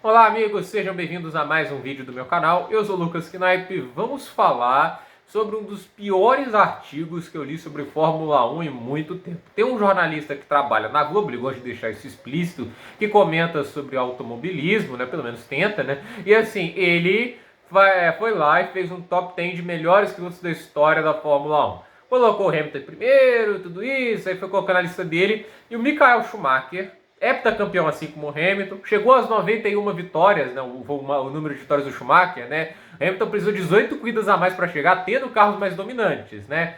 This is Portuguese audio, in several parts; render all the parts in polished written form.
Olá amigos, sejam bem-vindos a mais um vídeo do meu canal. Eu sou o Lucas Knaip e vamos falar sobre um dos piores artigos que eu li sobre Fórmula 1 em muito tempo. Tem um jornalista que trabalha na Globo, ele gosta de deixar isso explícito, que comenta sobre automobilismo, né? Pelo menos tenta, né? E assim, ele foi lá e fez um top 10 de melhores pilotos da história da Fórmula 1. Colocou o Hamilton em primeiro, tudo isso, aí foi colocando a lista dele, e o Michael Schumacher, heptacampeão assim como o Hamilton, chegou às 91 vitórias, né, o número de vitórias do Schumacher, né? Hamilton precisou de 18 corridas a mais para chegar, tendo carros mais dominantes, né?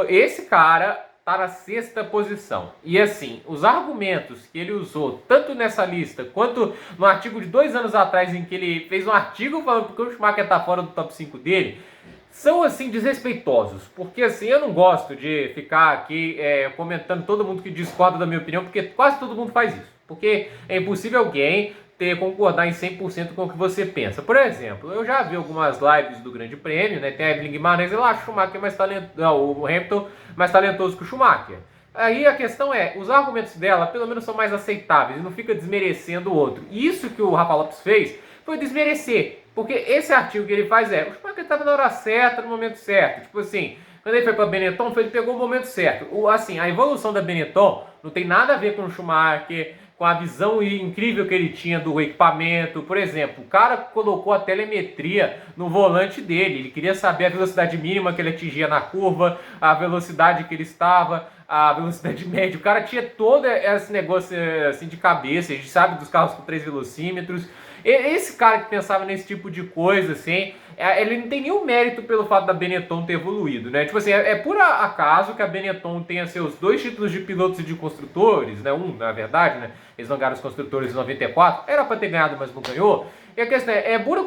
Esse cara tá na sexta posição. E assim, os argumentos que ele usou, tanto nessa lista, quanto no artigo de 2 anos atrás, em que ele fez um artigo falando porque o Schumacher tá fora do top 5 dele, são assim desrespeitosos, porque assim eu não gosto de ficar aqui comentando todo mundo que discorda da minha opinião, porque quase todo mundo faz isso, porque é impossível alguém concordar em 100% com o que você pensa. Por exemplo, eu já vi algumas lives do Grande Prêmio, né? Tem a Evelyn Guimarães, ela acha o Schumacher mais talentoso, o Hamilton mais talentoso que o Schumacher. Aí a questão é, os argumentos dela pelo menos são mais aceitáveis e não fica desmerecendo o outro. E isso que o Rafa Lopes fez foi desmerecer. Porque esse artigo que ele faz o Schumacher estava na hora certa, no momento certo. Tipo assim, quando ele foi para Benetton, ele pegou o momento certo. Assim, a evolução da Benetton não tem nada a ver com o Schumacher, com a visão incrível que ele tinha do equipamento. Por exemplo, o cara colocou a telemetria no volante dele. Ele queria saber a velocidade mínima que ele atingia na curva, a velocidade que ele estava, a velocidade média. O cara tinha todo esse negócio assim de cabeça. A gente sabe dos carros com 3 velocímetros. Esse cara que pensava nesse tipo de coisa, assim, ele não tem nenhum mérito pelo fato da Benetton ter evoluído, né? Tipo assim, é por acaso que a Benetton tenha seus 2 títulos de pilotos e de construtores, né? Na verdade, né? Eles não ganharam os construtores em 94, era para ter ganhado, mas não ganhou. E a questão é pura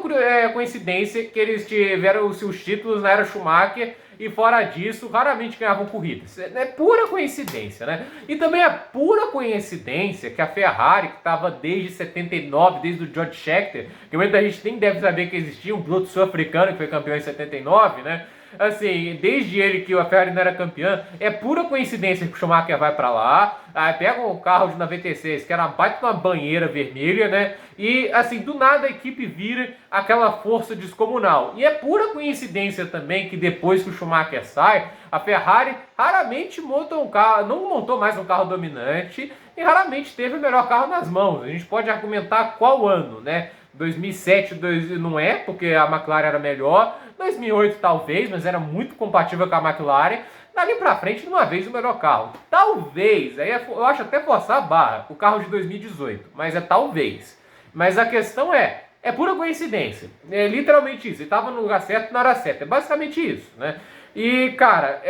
coincidência que eles tiveram os seus títulos na era Schumacher e fora disso, raramente ganhavam corridas. É pura coincidência, né? E também é pura coincidência que a Ferrari, que estava desde 79, desde o George Scheckter, que muita gente nem deve saber que existia um piloto sul-africano que foi campeão em 79, né? Assim, desde ele que a Ferrari não era campeã, é pura coincidência que o Schumacher vai pra lá, pega um carro de 96, que era uma baita uma banheira vermelha, né? E assim, do nada a equipe vira aquela força descomunal. E é pura coincidência também que depois que o Schumacher sai, a Ferrari raramente monta um carro, não montou mais um carro dominante e raramente teve o melhor carro nas mãos. A gente pode argumentar qual ano, né? 2007 não é, porque a McLaren era melhor. 2008 talvez, mas era muito compatível com a McLaren. Dali pra frente, de uma vez, o melhor carro. Talvez, aí eu acho até forçar a barra, o carro de 2018, mas é talvez. Mas a questão é pura coincidência. É literalmente isso, ele estava no lugar certo na hora certa. É basicamente isso, né? E, cara,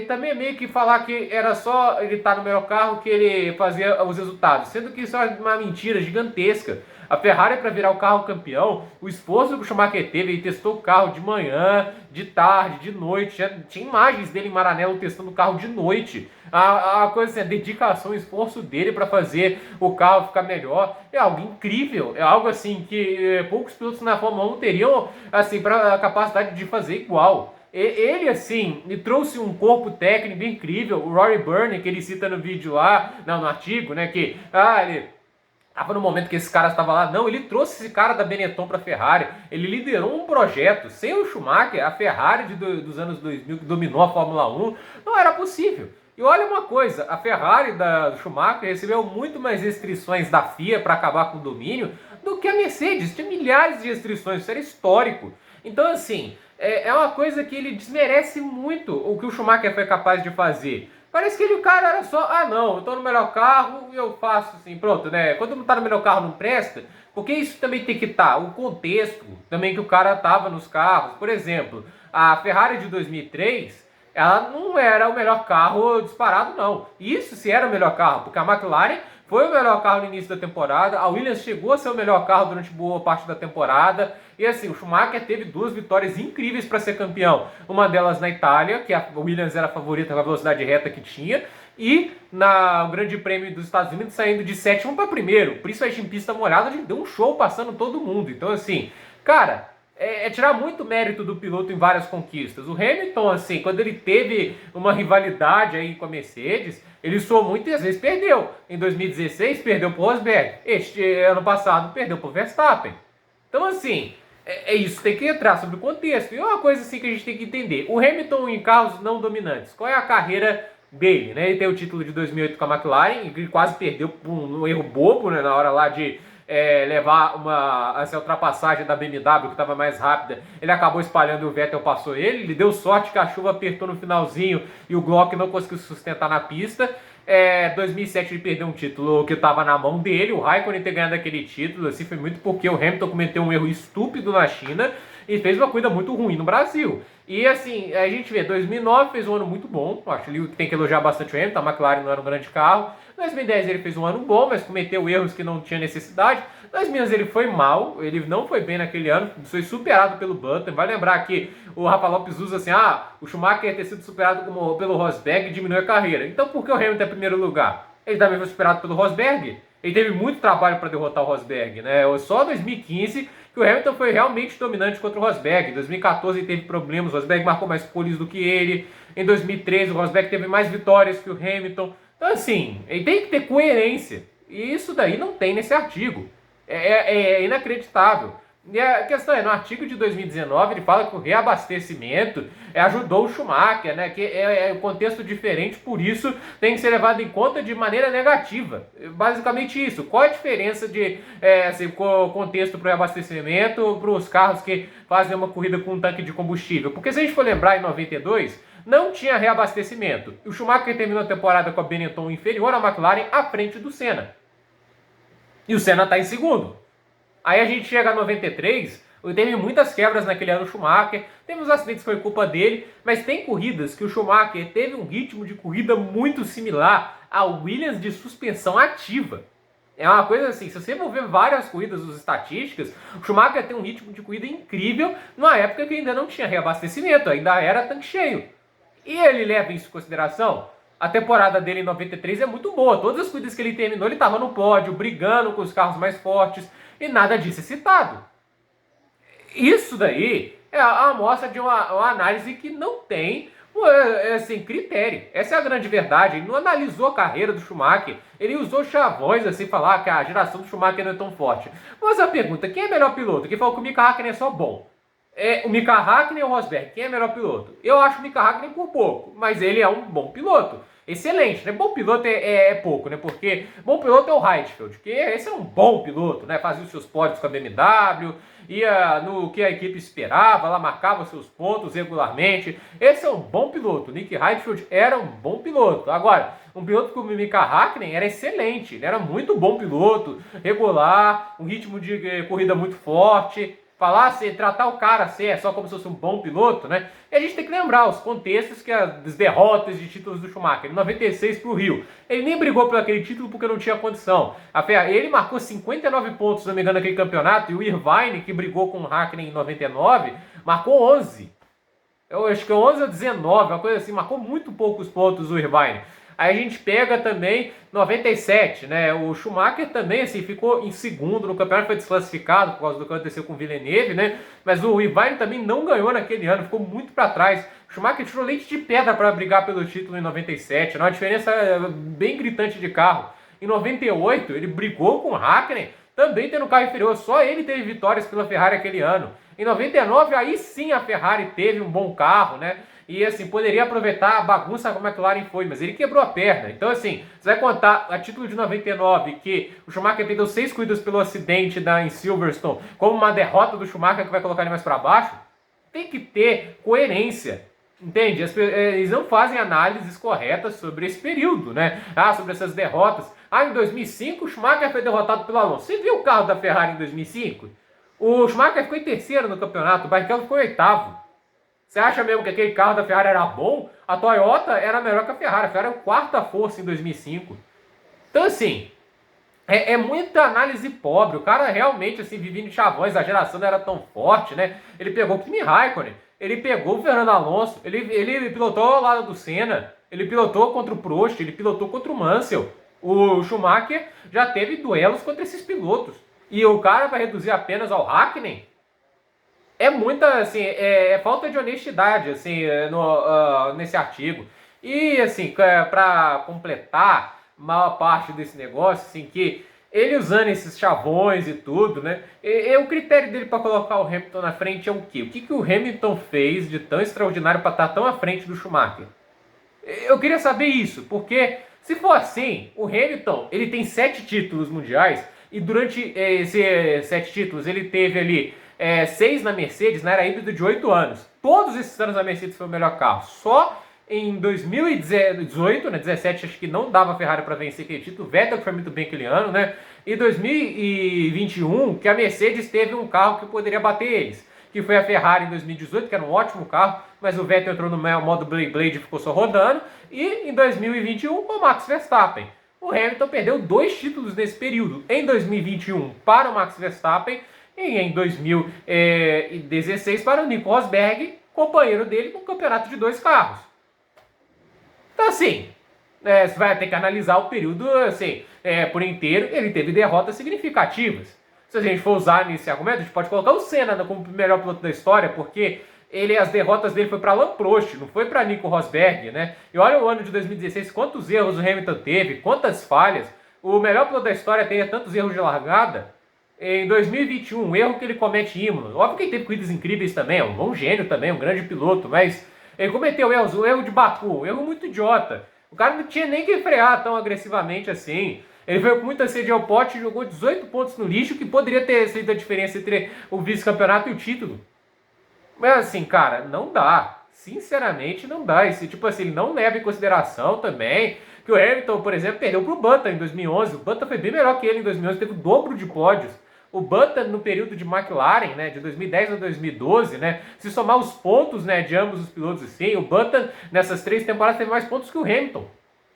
também é meio que falar que era só ele estar no melhor carro que ele fazia os resultados, sendo que isso é uma mentira gigantesca. A Ferrari, para virar o carro campeão, o esforço que o Schumacher teve, ele testou o carro de manhã, de tarde, de noite, tinha imagens dele em Maranello testando o carro de noite. A coisa assim, a dedicação, o esforço dele para fazer o carro ficar melhor é algo incrível, é algo assim que poucos pilotos na Fórmula 1 teriam assim, para a capacidade de fazer igual. Ele, assim, me trouxe um corpo técnico incrível. O Rory Byrne, que ele cita no vídeo lá, no artigo, né, que ele estava no momento que esse cara estava lá. Não, ele trouxe esse cara da Benetton para a Ferrari. Ele liderou um projeto. Sem o Schumacher, a Ferrari dos anos 2000, que dominou a Fórmula 1, não era possível. E olha uma coisa, a Ferrari do Schumacher recebeu muito mais restrições da FIA para acabar com o domínio do que a Mercedes. Tinha milhares de restrições, isso era histórico. Então, assim, é uma coisa que ele desmerece muito o que o Schumacher foi capaz de fazer. Parece que o cara era só, não, eu tô no melhor carro e eu faço assim, pronto, né? Quando não tá no melhor carro não presta, porque isso também tem que estar, o contexto também que o cara tava nos carros. Por exemplo, a Ferrari de 2003, ela não era o melhor carro disparado, não. Isso se era o melhor carro, porque a McLaren foi o melhor carro no início da temporada, a Williams chegou a ser o melhor carro durante boa parte da temporada, e assim, o Schumacher teve 2 vitórias incríveis para ser campeão. Uma delas na Itália, que a Williams era a favorita com a velocidade reta que tinha, e no Grande Prêmio dos Estados Unidos saindo de 7º para primeiro, principalmente em pista molhada, ele deu um show passando todo mundo. Então assim, cara, tirar muito mérito do piloto em várias conquistas. O Hamilton, assim, quando ele teve uma rivalidade aí com a Mercedes, ele soou muito e às vezes perdeu. Em 2016, perdeu para o Rosberg. Este ano passado, perdeu para o Verstappen. Então, assim, isso tem que entrar sobre o contexto. E uma coisa assim que a gente tem que entender. O Hamilton em carros não dominantes, qual é a carreira dele, né? Ele tem o título de 2008 com a McLaren, ele quase perdeu por um erro bobo, né? Na hora lá de levar essa ultrapassagem da BMW que estava mais rápida, ele acabou espalhando e o Vettel passou ele. Ele deu sorte que a chuva apertou no finalzinho e o Glock não conseguiu se sustentar na pista. 2007 ele perdeu um título que estava na mão dele. O Raikkonen ter ganhado aquele título assim, foi muito porque o Hamilton cometeu um erro estúpido na China e fez uma corrida muito ruim no Brasil. E assim, a gente vê, 2009 fez um ano muito bom, acho que tem que elogiar bastante o Hamilton, a McLaren não era um grande carro. 2010 ele fez um ano bom, mas cometeu erros que não tinha necessidade. 2011 ele foi mal, ele não foi bem naquele ano, foi superado pelo Button. Vai lembrar que o Rafa Lopes usa assim, o Schumacher ter sido superado pelo Rosberg diminui a carreira. Então por que o Hamilton é primeiro lugar? Ele também foi superado pelo Rosberg. Ele teve muito trabalho para derrotar o Rosberg, né? Só 2015 que o Hamilton foi realmente dominante contra o Rosberg. Em 2014 ele teve problemas, o Rosberg marcou mais poles do que ele. Em 2013 o Rosberg teve mais vitórias que o Hamilton. Então assim, ele tem que ter coerência. E isso daí não tem nesse artigo. É inacreditável. E a questão no artigo de 2019 ele fala que o reabastecimento ajudou o Schumacher, né? Que é um contexto diferente, por isso tem que ser levado em conta de maneira negativa. Basicamente isso. Qual a diferença de contexto para o reabastecimento para os carros que fazem uma corrida com um tanque de combustível? Porque se a gente for lembrar, em 92 não tinha reabastecimento. O Schumacher terminou a temporada com a Benetton inferior à McLaren à frente do Senna. E o Senna está em segundo. Aí a gente chega a 93, teve muitas quebras naquele ano o Schumacher, teve uns acidentes que foi culpa dele, mas tem corridas que o Schumacher teve um ritmo de corrida muito similar ao Williams de suspensão ativa. É uma coisa assim, se você for ver várias corridas das estatísticas, o Schumacher tem um ritmo de corrida incrível numa época que ainda não tinha reabastecimento, ainda era tanque cheio. E ele leva isso em consideração? A temporada dele em 93 é muito boa, todas as corridas que ele terminou ele estava no pódio, brigando com os carros mais fortes, e nada disso é citado. Isso daí é a amostra de uma análise que não tem assim, critério. Essa é a grande verdade. Ele não analisou a carreira do Schumacher. Ele usou chavões assim, falar que a geração do Schumacher não é tão forte. Mas a pergunta, quem é melhor piloto? Quem falou que o Mika Hakkinen é só bom? O Mika Hakkinen ou o Rosberg? Quem é melhor piloto? Eu acho o Mika Hakkinen por pouco, mas ele é um bom piloto. Excelente, né? Bom piloto é pouco, né? Porque bom piloto é o Heidfeld, que esse é um bom piloto, né? Fazia os seus pódios com a BMW, ia no que a equipe esperava, lá marcava seus pontos regularmente. Esse é um bom piloto. Nick Heidfeld era um bom piloto. Agora, um piloto como o Mika Hakkinen era excelente, ele era muito bom piloto, regular, um ritmo de corrida muito forte. Tratar o cara assim, só como se fosse um bom piloto, né? E a gente tem que lembrar os contextos que as derrotas de títulos do Schumacher. Em 96 para o Rio, ele nem brigou por aquele título porque não tinha condição. Ele marcou 59 pontos, se não me engano, naquele campeonato, e o Irvine, que brigou com o Hakkinen em 99, marcou 11. Eu acho que 11 ou 19, uma coisa assim, marcou muito poucos pontos o Irvine. Aí a gente pega também 97, né? O Schumacher também assim, ficou em segundo no campeonato, foi desclassificado por causa do que aconteceu com o Villeneuve, né? Mas o Irvine também não ganhou naquele ano, ficou muito para trás. O Schumacher tirou leite de pedra para brigar pelo título em 97, né? Uma diferença bem gritante de carro. Em 98, ele brigou com o Hakkinen, também tendo um carro inferior, só ele teve vitórias pela Ferrari aquele ano. Em 99, aí sim a Ferrari teve um bom carro, né? E assim, poderia aproveitar a bagunça como a McLaren foi, mas ele quebrou a perna. Então assim, você vai contar a título de 99 que o Schumacher perdeu 6 corridas pelo acidente em Silverstone como uma derrota do Schumacher que vai colocar ele mais para baixo? Tem que ter coerência, entende? Eles não fazem análises corretas sobre esse período, né? Sobre essas derrotas. Em 2005 o Schumacher foi derrotado pelo Alonso. Você viu o carro da Ferrari em 2005? O Schumacher ficou em terceiro no campeonato, o Barrichello ficou em oitavo. Você acha mesmo que aquele carro da Ferrari era bom? A Toyota era melhor que a Ferrari. A Ferrari era a quarta força em 2005. Então, assim, é muita análise pobre. O cara realmente, assim, vivia em chavões. A geração não era tão forte, né? Ele pegou o Kimi Raikkonen. Ele pegou o Fernando Alonso. Ele pilotou ao lado do Senna. Ele pilotou contra o Prost. Ele pilotou contra o Mansell. O Schumacher já teve duelos contra esses pilotos. E o cara vai reduzir apenas ao Hakkinen? é muita, assim, é falta de honestidade, assim, nesse artigo. E, assim, para completar maior parte desse negócio, assim, que ele usando esses chavões e tudo, né? O critério dele para colocar o Hamilton na frente é o quê? O que, que o Hamilton fez de tão extraordinário para estar tão à frente do Schumacher? Eu queria saber isso, porque se for assim, o Hamilton ele tem 7 títulos mundiais e durante esses 7 títulos ele teve ali 6 na Mercedes, na era híbrida de 8 anos. Todos esses anos a Mercedes foi o melhor carro. Só em 2018, né, 17, acho que não dava a Ferrari para vencer aquele título. O Vettel que foi muito bem aquele ano, né? E 2021, que a Mercedes teve um carro que poderia bater eles, que foi a Ferrari em 2018, que era um ótimo carro, mas o Vettel entrou no modo Blade e ficou só rodando. E em 2021, o Max Verstappen. O Hamilton perdeu 2 títulos nesse período. Em 2021 para o Max Verstappen e em 2016 para o Nico Rosberg, companheiro dele no campeonato de 2 carros. Então assim, você vai ter que analisar o período assim, por inteiro. Ele teve derrotas significativas. Se a gente for usar nesse argumento, a gente pode colocar o Senna como o melhor piloto da história, porque as derrotas dele foi para Alain Prost, não foi para Nico Rosberg, né? E olha o ano de 2016, quantos erros o Hamilton teve, quantas falhas. O melhor piloto da história tem tantos erros de largada. Em 2021, um erro que ele comete em Imola. Óbvio que ele teve corridas incríveis também, é um bom gênio também, um grande piloto, mas ele cometeu erros, o erro de Baku, um erro muito idiota. O cara não tinha nem que frear tão agressivamente assim. Ele veio com muita sede ao pote e jogou 18 pontos no lixo, que poderia ter sido a diferença entre o vice-campeonato e o título. Mas assim, cara, não dá. Sinceramente, não dá. Esse, tipo assim, ele não leva em consideração também que o Hamilton, por exemplo, perdeu pro Button em 2011. O Button foi bem melhor que ele em 2011, teve o dobro de pódios. O Button, no período de McLaren, né, de 2010 a 2012, né, se somar os pontos, né, de ambos os pilotos assim, o Button, nessas 3 temporadas, teve mais pontos que o Hamilton.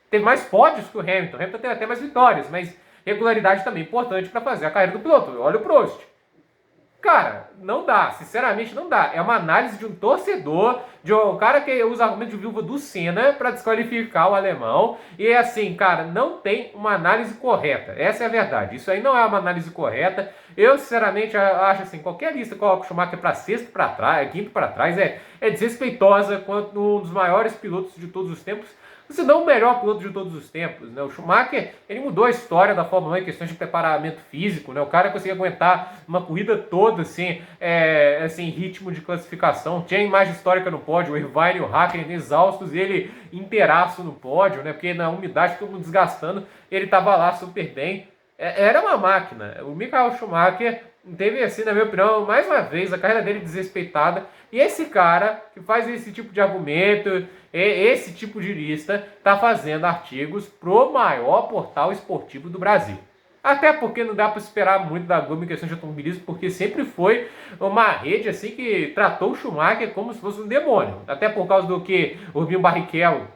Teve mais pódios que o Hamilton. O Hamilton teve até mais vitórias, mas regularidade também importante para fazer a carreira do piloto. Olha o Prost. Cara, não dá, sinceramente não dá. É uma análise de um torcedor, de um cara que usa argumento de viúva do Senna para desqualificar o alemão. E é assim, cara, não tem uma análise correta. Essa é a verdade. Isso aí não é uma análise correta. Eu, sinceramente, acho assim, qualquer lista que coloca o Schumacher para sexto para trás, quinto para trás, é desrespeitosa quanto um dos maiores pilotos de todos os tempos. Se não o melhor piloto de todos os tempos, né? O Schumacher, ele mudou a história da Fórmula 1 em questões de preparamento físico, né? O cara conseguia aguentar uma corrida toda, assim, assim, ritmo de classificação. Tinha imagem histórica no pódio, o Irvine e o Hakkinen exaustos, ele inteiraço no pódio, né? Porque na umidade, todo mundo desgastando, ele tava lá super bem. Era uma máquina. O Michael Schumacher teve, assim, na minha opinião, mais uma vez, a carreira dele desrespeitada. E esse cara que faz esse tipo de argumento, esse tipo de lista, está fazendo artigos pro maior portal esportivo do Brasil. Até porque não dá para esperar muito da Globo em questão de automobilismo, porque sempre foi uma rede assim que tratou o Schumacher como se fosse um demônio. Até por causa do que o Rubinho Barrichello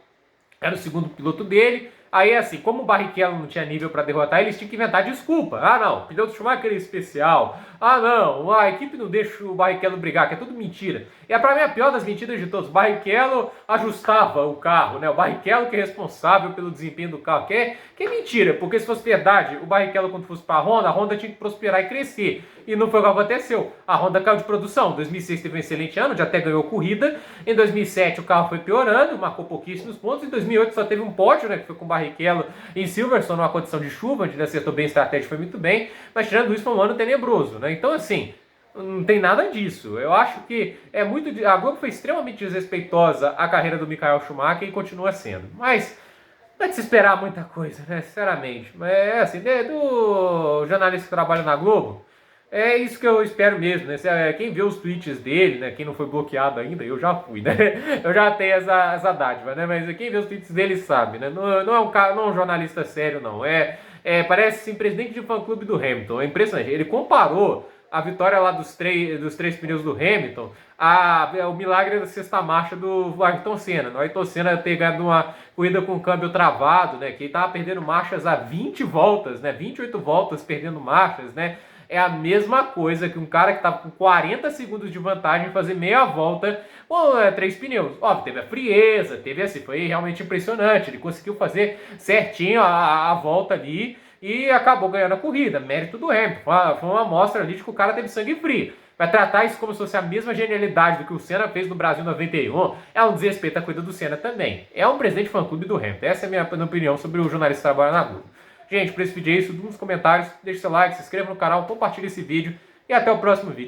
era o segundo piloto dele. Aí, assim, como o Barrichello não tinha nível para derrotar, eles tinham que inventar desculpa. Ah, não, o piloto Schumacher é especial. Ah, não, a equipe não deixa o Barrichello brigar, que é tudo mentira. E para mim a pior das mentiras de todos. O Barrichello ajustava o carro, né? O Barrichello que é responsável pelo desempenho do carro. Que é mentira, porque se fosse verdade, o Barrichello quando fosse para a Honda tinha que prosperar e crescer. E não foi o que aconteceu. A Honda caiu de produção. Em 2006 teve um excelente ano, já até ganhou corrida. Em 2007 o carro foi piorando, marcou pouquíssimos pontos. Em 2008 só teve um pódio, né? Que foi com o Barrichello em Silverstone, numa condição de chuva, onde ele acertou bem a estratégia, foi muito bem. Mas tirando isso, foi um ano tenebroso, né? Então, assim, não tem nada disso. Eu acho que é muito. A Globo foi extremamente desrespeitosa à carreira do Michael Schumacher e continua sendo. Mas não é de se esperar muita coisa, né? Sinceramente. Mas é assim, do jornalista que trabalha na Globo, é isso que eu espero mesmo, né? Quem vê os tweets dele, né? Quem não foi bloqueado ainda, eu já fui, né? Eu já tenho essa dádiva, né? Mas quem vê os tweets dele sabe, né? Não é um jornalista sério, não. Parece sim presidente de fã-clube do Hamilton. É impressionante. Ele comparou a vitória lá dos três pneus do Hamilton ao milagre da sexta marcha do Ayrton Senna. O Ayrton Senna ter ganhado uma corrida com o câmbio travado, né? Que ele estava perdendo marchas a 20 voltas, né? 28 voltas perdendo marchas, né? É a mesma coisa que um cara que estava com 40 segundos de vantagem fazer meia volta com 3 pneus. Óbvio, teve a frieza, teve assim, foi realmente impressionante. Ele conseguiu fazer certinho a volta ali e acabou ganhando a corrida, mérito do Hamilton. Foi uma amostra ali de que o cara teve sangue frio. Vai tratar isso como se fosse a mesma genialidade do que o Senna fez no Brasil 91, é um desrespeito à corrida do Senna também. É um presidente fã-clube do Hamilton. Essa é a minha opinião sobre o jornalista que trabalha na Globo. Gente, para esse vídeo é isso. Nos comentários, deixe seu like, se inscreva no canal, compartilhe esse vídeo e até o próximo vídeo.